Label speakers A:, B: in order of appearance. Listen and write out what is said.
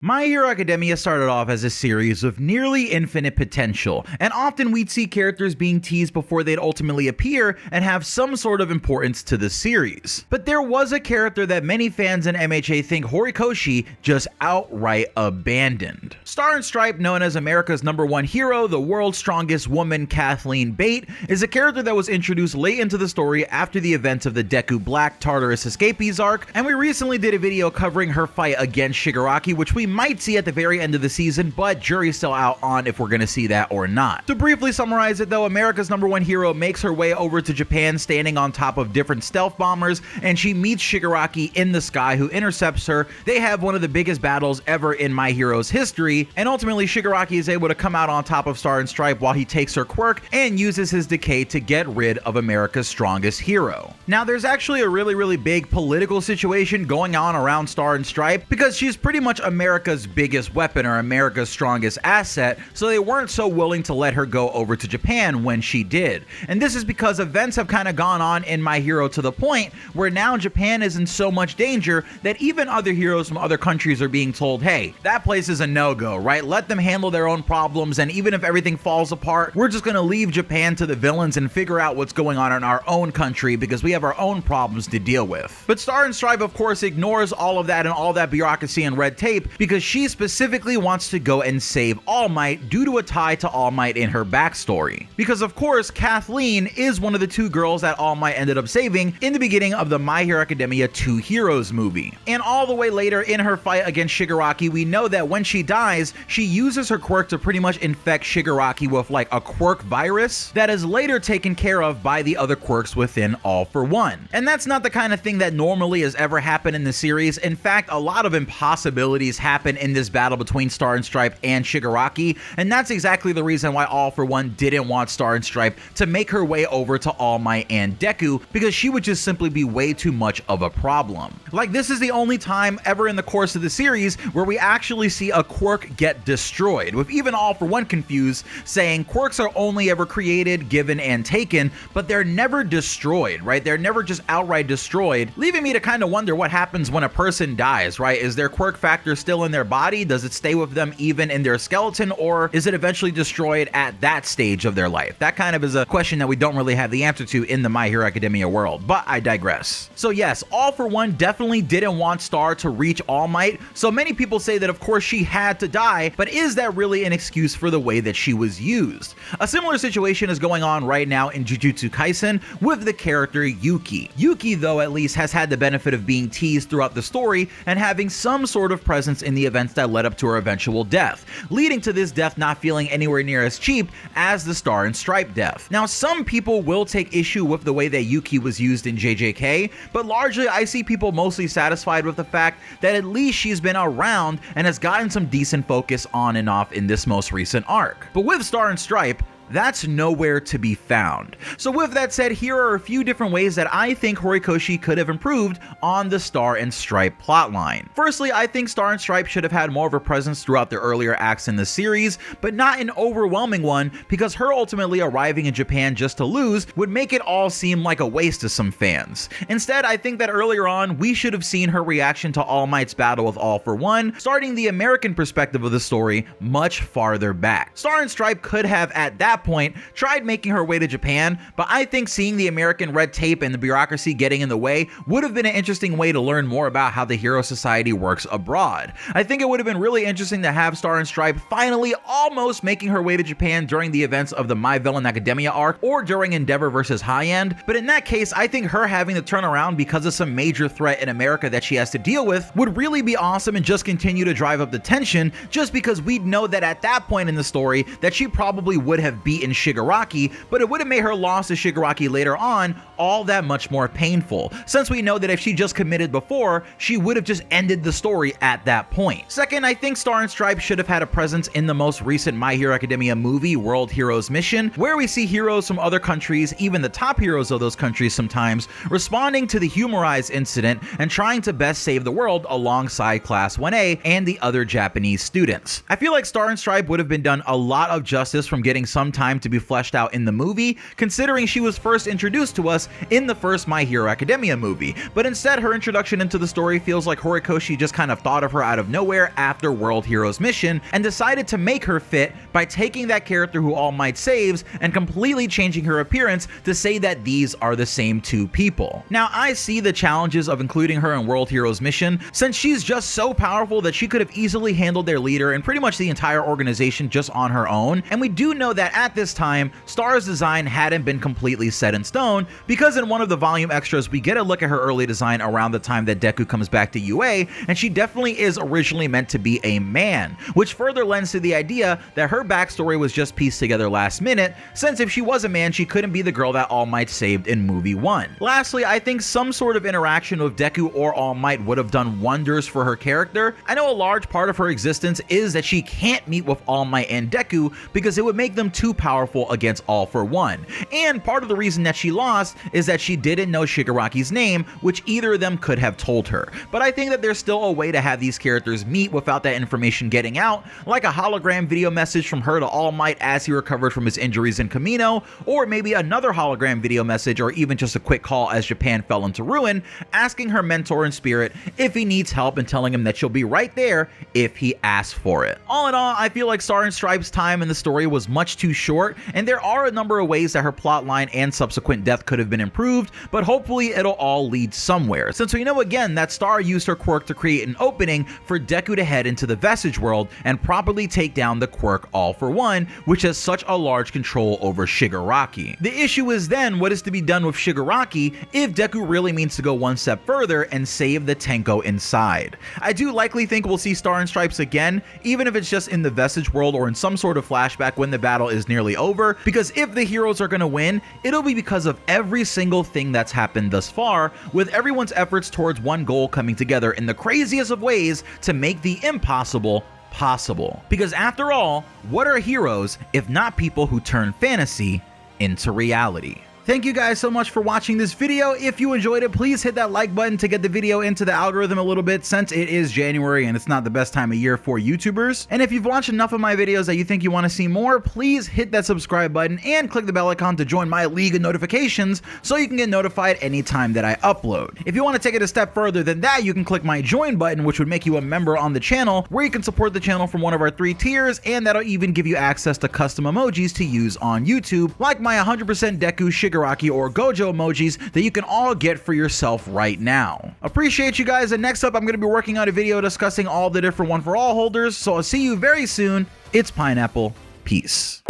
A: My Hero Academia started off as a series with nearly infinite potential, and often we'd see characters being teased before they'd ultimately appear and have some sort of importance to the series. But there was a character that many fans in MHA think Horikoshi just outright abandoned. Star and Stripe, known as America's #1 hero, the world's strongest woman, Kathleen Bate, is a character that was introduced late into the story after the events of the Deku Black Tartarus Escapees arc, and we recently did a video covering her fight against Shigaraki, which we might see at the very end of the season, but jury's still out on if we're gonna see that or not. To briefly summarize it though, America's #1 hero makes her way over to Japan standing on top of different stealth bombers, and she meets Shigaraki in the sky, who intercepts her. They have one of the biggest battles ever in My Hero's history, and ultimately Shigaraki is able to come out on top of Star and Stripe while he takes her quirk and uses his decay to get rid of America's strongest hero. Now there's actually a really big political situation going on around Star and Stripe because she's pretty much America's biggest weapon or America's strongest asset, so they weren't so willing to let her go over to Japan when she did. And this is because events have kind of gone on in My Hero to the point where now Japan is in so much danger that even other heroes from other countries are being told, hey, that place is a no-go, right? Let them handle their own problems, and even if everything falls apart, we're just gonna leave Japan to the villains and figure out what's going on in our own country because we have our own problems to deal with. But Star and Stripe, of course, ignores all of that and all that bureaucracy and red tape because she specifically wants to go and save All Might due to a tie to All Might in her backstory. Because of course, Kathleen is one of the two girls that All Might ended up saving in the beginning of the My Hero Academia 2 Heroes movie. And all the way later in her fight against Shigaraki, we know that when she dies, she uses her quirk to pretty much infect Shigaraki with like a quirk virus that is later taken care of by the other quirks within All for One. And that's not the kind of thing that normally has ever happened in the series. In fact, a lot of impossibilities happen in this battle between Star and Stripe and Shigaraki, and that's exactly the reason why All for One didn't want Star and Stripe to make her way over to All Might and Deku, because she would just simply be way too much of a problem. Like, this is the only time ever in the course of the series where we actually see a quirk get destroyed, with even All for One confused, saying quirks are only ever created, given, and taken, but they're never destroyed, right? They're never just outright destroyed, leaving me to kind of wonder what happens when a person dies, right? Is their quirk factor still in their body? Does it stay with them even in their skeleton, or is it eventually destroyed at that stage of their life? That kind of is a question that we don't really have the answer to in the My Hero Academia world, but I digress. So yes, All for One definitely didn't want Star to reach All Might, so many people say that of course she had to die, but is that really an excuse for the way that she was used? A similar situation is going on right now in Jujutsu Kaisen with the character Yuki. Yuki, though, at least has had the benefit of being teased throughout the story and having some sort of presence in the events that led up to her eventual death, leading to this death not feeling anywhere near as cheap as the Star and Stripe death. Now, some people will take issue with the way that Yuki was used in JJK, but largely I see people mostly satisfied with the fact that at least she's been around and has gotten some decent focus on and off in this most recent arc. But with Star and Stripe, that's nowhere to be found. So with that said, here are a few different ways that I think Horikoshi could have improved on the Star and Stripe plotline. Firstly, I think Star and Stripe should have had more of a presence throughout the earlier acts in the series, but not an overwhelming one, because her ultimately arriving in Japan just to lose would make it all seem like a waste to some fans. Instead, I think that earlier on, we should have seen her reaction to All Might's battle with All for One, starting the American perspective of the story much farther back. Star and Stripe could have, at that point, tried making her way to Japan, but I think seeing the American red tape and the bureaucracy getting in the way would have been an interesting way to learn more about how the Hero Society works abroad. I think it would have been really interesting to have Star and Stripe finally almost making her way to Japan during the events of the My Villain Academia arc or during Endeavor vs. High End, but in that case, I think her having to turn around because of some major threat in America that she has to deal with would really be awesome and just continue to drive up the tension, just because we'd know that at that point in the story that she probably would have beaten Shigaraki, but it would have made her loss to Shigaraki later on all that much more painful, since we know that if she just committed before, she would have just ended the story at that point. Second, I think Star and Stripe should have had a presence in the most recent My Hero Academia movie, World Heroes Mission, where we see heroes from other countries, even the top heroes of those countries sometimes, responding to the humorized incident and trying to best save the world alongside Class 1A and the other Japanese students. I feel like Star and Stripe would have been done a lot of justice from getting some time time to be fleshed out in the movie, considering she was first introduced to us in the first My Hero Academia movie. But instead, her introduction into the story feels like Horikoshi just kind of thought of her out of nowhere after World Hero's mission and decided to make her fit by taking that character who All Might saves and completely changing her appearance to say that these are the same two people. Now, I see the challenges of including her in World Hero's mission, since she's just so powerful that she could have easily handled their leader and pretty much the entire organization just on her own, and we do know that at this time, Star's design hadn't been completely set in stone, because in one of the volume extras we get a look at her early design around the time that Deku comes back to UA, and she definitely is originally meant to be a man, which further lends to the idea that her backstory was just pieced together last minute, since if she was a man she couldn't be the girl that All Might saved in movie 1. Lastly, I think some sort of interaction with Deku or All Might would have done wonders for her character. I know a large part of her existence is that she can't meet with All Might and Deku because it would make them too powerful against All for One, and part of the reason that she lost is that she didn't know Shigaraki's name, which either of them could have told her. But I think that there's still a way to have these characters meet without that information getting out, like a hologram video message from her to All Might as he recovered from his injuries in Kamino, or maybe another hologram video message, or even just a quick call as Japan fell into ruin, asking her mentor in spirit if he needs help and telling him that she'll be right there if he asks for it. All in all, I feel like Star and Stripe's time in the story was much too short, and there are a number of ways that her plotline and subsequent death could have been improved, but hopefully it'll all lead somewhere, since we know again that Star used her quirk to create an opening for Deku to head into the Vestige world and properly take down the quirk All for One, which has such a large control over Shigaraki. The issue is then what is to be done with Shigaraki if Deku really means to go one step further and save the Tenko inside. I do likely think we'll see Star and Stripes again, even if it's just in the Vestige world or in some sort of flashback when the battle is nearly over, because if the heroes are going to win, it'll be because of every single thing that's happened thus far, with everyone's efforts towards one goal coming together in the craziest of ways to make the impossible possible. Because after all, what are heroes if not people who turn fantasy into reality? Thank you guys so much for watching this video. If you enjoyed it, please hit that like button to get the video into the algorithm a little bit, since it is January and it's not the best time of year for YouTubers. And if you've watched enough of my videos that you think you want to see more, please hit that subscribe button and click the bell icon to join my league of notifications so you can get notified anytime that I upload. If you want to take it a step further than that, you can click my join button, which would make you a member on the channel, where you can support the channel from one of our 3 tiers, and that'll even give you access to custom emojis to use on YouTube, like my 100% Deku, Shigaraki, or Gojo emojis that you can all get for yourself right now. Appreciate you guys, and next up I'm going to be working on a video discussing all the different One for All holders, so I'll see you very soon. It's Pineapple. Peace.